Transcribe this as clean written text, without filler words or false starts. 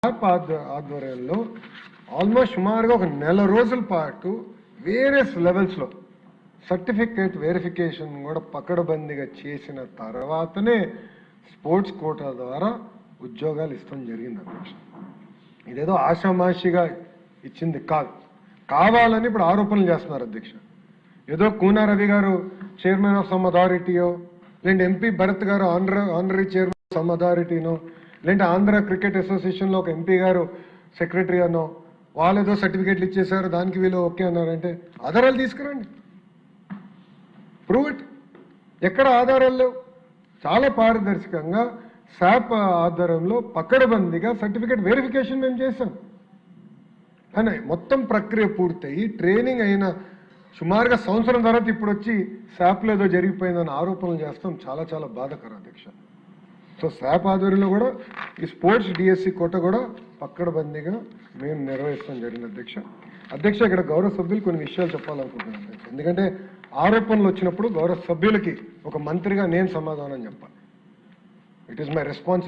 ఆధ్వర్యంలో ఆల్మోస్ట్ సుమారుగా ఒక నెల రోజుల పాటు వేరియస్ లెవెల్స్లో సర్టిఫికేట్ వెరిఫికేషన్ కూడా పకడ్బందీగా చేసిన తర్వాతనే స్పోర్ట్స్ కోటా ద్వారా ఉద్యోగాలు ఇస్తాం జరిగింది అధ్యక్ష. ఇదేదో ఆషామాషిగా ఇచ్చింది కాదు, కావాలని ఇప్పుడు ఆరోపణలు చేస్తున్నారు అధ్యక్ష. ఏదో కూనా రవి గారు చైర్మన్ ఆఫ్ సమ్ అథారిటీయో, లేదంటే ఎంపీ భరత్ గారు ఆనరీ చైర్మన్ ఆఫ్ సమ్ అథారిటీనో, లేదంటే ఆంధ్ర క్రికెట్ అసోసియేషన్లో ఒక ఎంపీ గారు సెక్రటరీ అనో, వాళ్ళు ఏదో సర్టిఫికేట్లు ఇచ్చేసారు దానికి వీళ్ళు ఓకే అన్నారంటే ఆధారాలు తీసుకురండి, ప్రూవ్ ఇట్. ఎక్కడ ఆధారాలు లేవు. చాలా పారదర్శకంగా శాప్ ఆధారంలో పకడ్బందీగా సర్టిఫికేట్ వెరిఫికేషన్ మేము చేశాం. కానీ మొత్తం ప్రక్రియ పూర్తయి ట్రైనింగ్ అయిన సుమారుగా సంవత్సరం తర్వాత ఇప్పుడు వచ్చి శాప్లో ఏదో జరిగిపోయిందని ఆరోపణలు చేస్తాం. చాలా చాలా బాధాకరం అధ్యక్ష. సో శాప్ ఆధ్వర్యంలో కూడా ఈ స్పోర్ట్స్ డిఎస్సి కోట కూడా పక్కడబందీగా మేము నిర్వహిస్తాం జరిగింది అధ్యక్ష. ఇక్కడ గౌరవ సభ్యులు కొన్ని విషయాలు చెప్పాలనుకుంటున్నాను అధ్యక్ష. ఎందుకంటే ఆరోపణలు వచ్చినప్పుడు గౌరవ సభ్యులకి ఒక మంత్రిగా నేను సమాధానం చెప్పాలి. It is my responsibility.